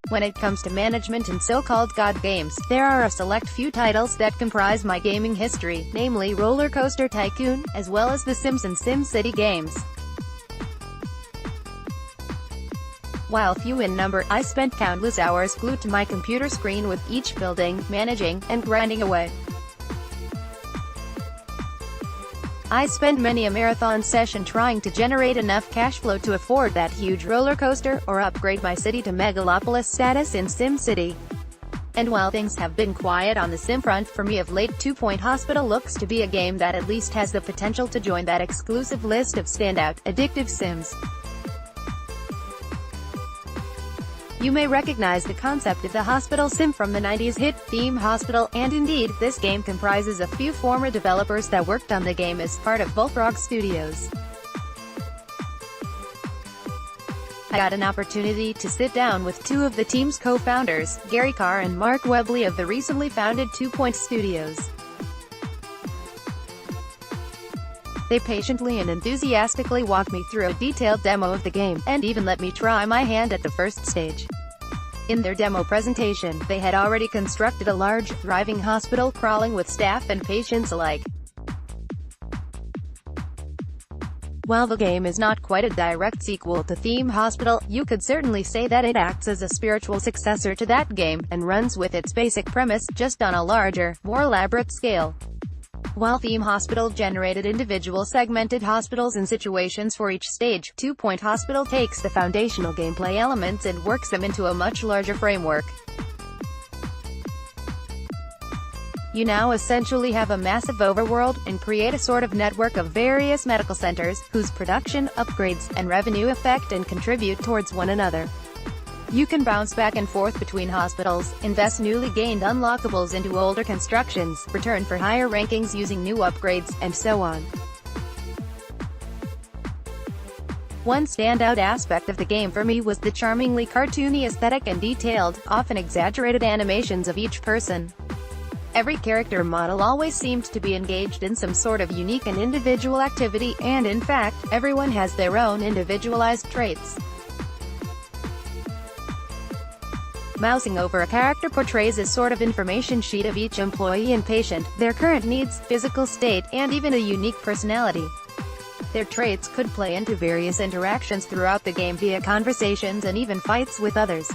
When it comes to management and so-called god games, there are a select few titles that comprise my gaming history, namely Roller Coaster Tycoon, as well as The Sims and SimCity games. While few in number, I spent countless hours glued to my computer screen with each building, managing, and grinding away. I spent many a marathon session trying to generate enough cash flow to afford that huge roller coaster, or upgrade my city to Megalopolis status in SimCity. And while things have been quiet on the sim front for me of late, 2 Point Hospital looks to be a game that at least has the potential to join that exclusive list of standout, addictive sims. You may recognize the concept of the hospital sim from the 90s hit Theme Hospital, and indeed, this game comprises a few former developers that worked on the game as part of Bullfrog Studios. I got an opportunity to sit down with two of the team's co-founders, Gary Carr and Mark Webley of the recently founded 2 Point Studios. They patiently and enthusiastically walked me through a detailed demo of the game, and even let me try my hand at the first stage. In their demo presentation, they had already constructed a large, thriving hospital crawling with staff and patients alike. While the game is not quite a direct sequel to Theme Hospital, you could certainly say that it acts as a spiritual successor to that game, and runs with its basic premise, just on a larger, more elaborate scale. While Theme Hospital generated individual segmented hospitals and situations for each stage, 2 Point Hospital takes the foundational gameplay elements and works them into a much larger framework. You now essentially have a massive overworld, and create a sort of network of various medical centers, whose production, upgrades, and revenue affect and contribute towards one another. You can bounce back and forth between hospitals, invest newly gained unlockables into older constructions, return for higher rankings using new upgrades, and so on. One standout aspect of the game for me was the charmingly cartoony aesthetic and detailed, often exaggerated animations of each person. Every character model always seemed to be engaged in some sort of unique and individual activity, and in fact, everyone has their own individualized traits. Mousing over a character portrays a sort of information sheet of each employee and patient, their current needs, physical state, and even a unique personality. Their traits could play into various interactions throughout the game via conversations and even fights with others.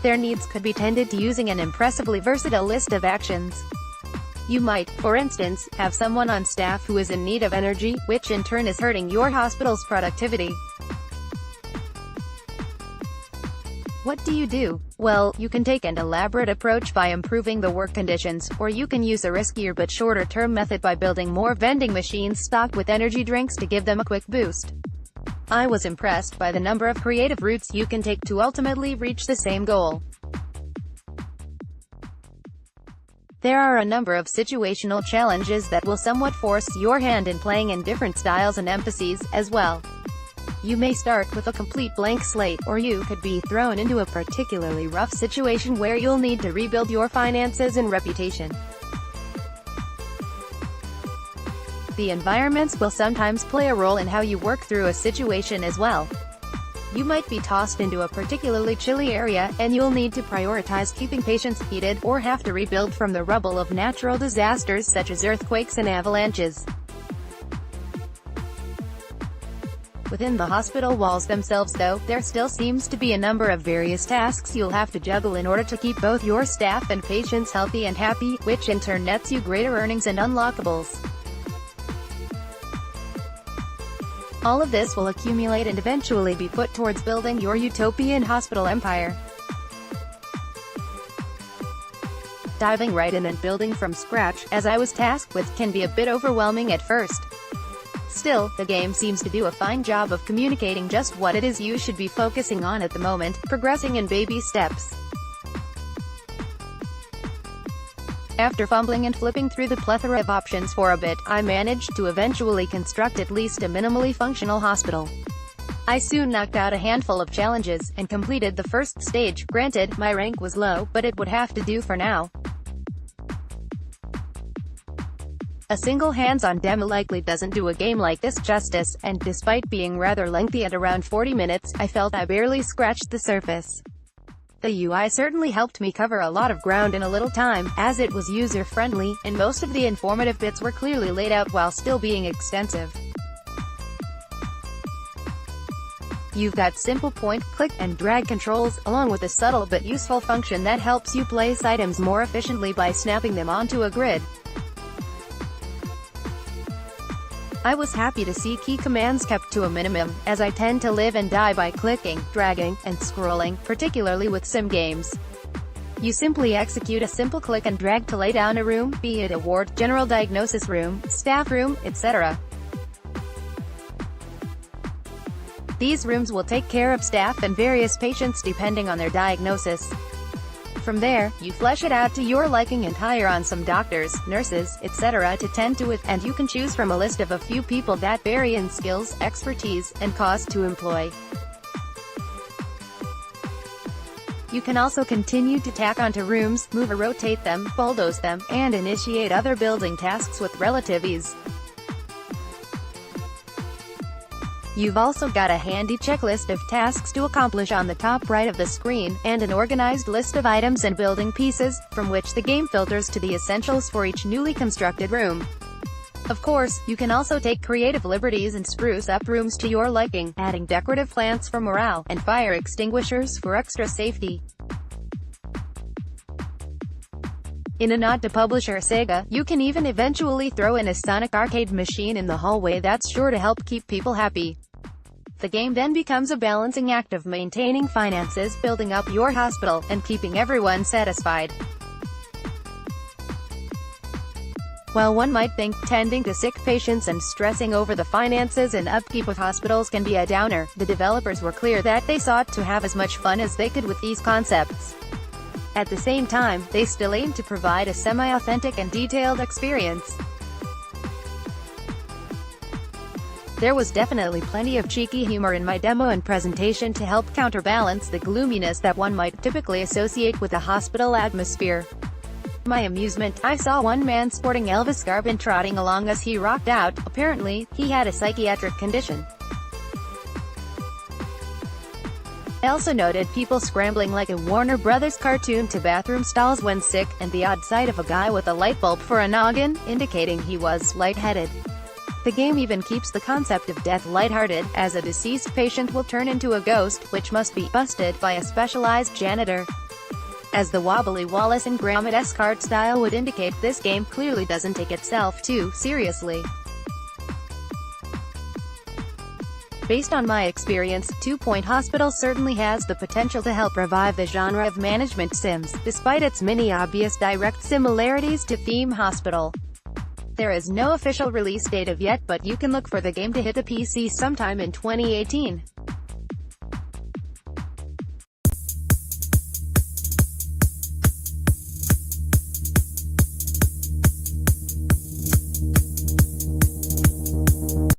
Their needs could be tended to using an impressively versatile list of actions. You might, for instance, have someone on staff who is in need of energy, which in turn is hurting your hospital's productivity. What do? Well, you can take an elaborate approach by improving the work conditions, or you can use a riskier but shorter-term method by building more vending machines stocked with energy drinks to give them a quick boost. I was impressed by the number of creative routes you can take to ultimately reach the same goal. There are a number of situational challenges that will somewhat force your hand in playing in different styles and emphases, as well. You may start with a complete blank slate, or you could be thrown into a particularly rough situation where you'll need to rebuild your finances and reputation. The environments will sometimes play a role in how you work through a situation as well. You might be tossed into a particularly chilly area, and you'll need to prioritize keeping patients heated, or have to rebuild from the rubble of natural disasters such as earthquakes and avalanches. Within the hospital walls themselves though, there still seems to be a number of various tasks you'll have to juggle in order to keep both your staff and patients healthy and happy, which in turn nets you greater earnings and unlockables. All of this will accumulate and eventually be put towards building your utopian hospital empire. Diving right in and building from scratch, as I was tasked with, can be a bit overwhelming at first. Still, the game seems to do a fine job of communicating just what it is you should be focusing on at the moment, progressing in baby steps. After fumbling and flipping through the plethora of options for a bit, I managed to eventually construct at least a minimally functional hospital. I soon knocked out a handful of challenges, and completed the first stage. Granted, my rank was low, but it would have to do for now. A single hands-on demo likely doesn't do a game like this justice, and despite being rather lengthy at around 40 minutes, I felt I barely scratched the surface. The UI certainly helped me cover a lot of ground in a little time, as it was user-friendly, and most of the informative bits were clearly laid out while still being extensive. You've got simple point, click, and drag controls, along with a subtle but useful function that helps you place items more efficiently by snapping them onto a grid. I was happy to see key commands kept to a minimum, as I tend to live and die by clicking, dragging, and scrolling, particularly with sim games. You simply execute a simple click and drag to lay down a room, be it a ward, general diagnosis room, staff room, etc. These rooms will take care of staff and various patients depending on their diagnosis. From there, you flesh it out to your liking and hire on some doctors, nurses, etc. to tend to it, and you can choose from a list of a few people that vary in skills, expertise, and cost to employ. You can also continue to tack onto rooms, move or rotate them, bulldoze them, and initiate other building tasks with relative ease. You've also got a handy checklist of tasks to accomplish on the top right of the screen, and an organized list of items and building pieces, from which the game filters to the essentials for each newly constructed room. Of course, you can also take creative liberties and spruce up rooms to your liking, adding decorative plants for morale, and fire extinguishers for extra safety. In a nod to publisher Sega, you can even eventually throw in a Sonic arcade machine in the hallway that's sure to help keep people happy. The game then becomes a balancing act of maintaining finances, building up your hospital, and keeping everyone satisfied. While one might think tending to sick patients and stressing over the finances and upkeep of hospitals can be a downer, the developers were clear that they sought to have as much fun as they could with these concepts. At the same time, they still aim to provide a semi-authentic and detailed experience. There was definitely plenty of cheeky humor in my demo and presentation to help counterbalance the gloominess that one might typically associate with a hospital atmosphere. To my amusement, I saw one man sporting Elvis garb and trotting along as he rocked out. Apparently, he had a psychiatric condition. I also noted people scrambling like a Warner Brothers cartoon to bathroom stalls when sick, and the odd sight of a guy with a light bulb for a noggin, indicating he was lightheaded. The game even keeps the concept of death lighthearted, as a deceased patient will turn into a ghost, which must be busted by a specialized janitor. As the wobbly Wallace and Gromit-esque art style would indicate, this game clearly doesn't take itself too seriously. Based on my experience, 2 Point Hospital certainly has the potential to help revive the genre of management sims, despite its many obvious direct similarities to Theme Hospital. There is no official release date of yet, but you can look for the game to hit the PC sometime in 2018.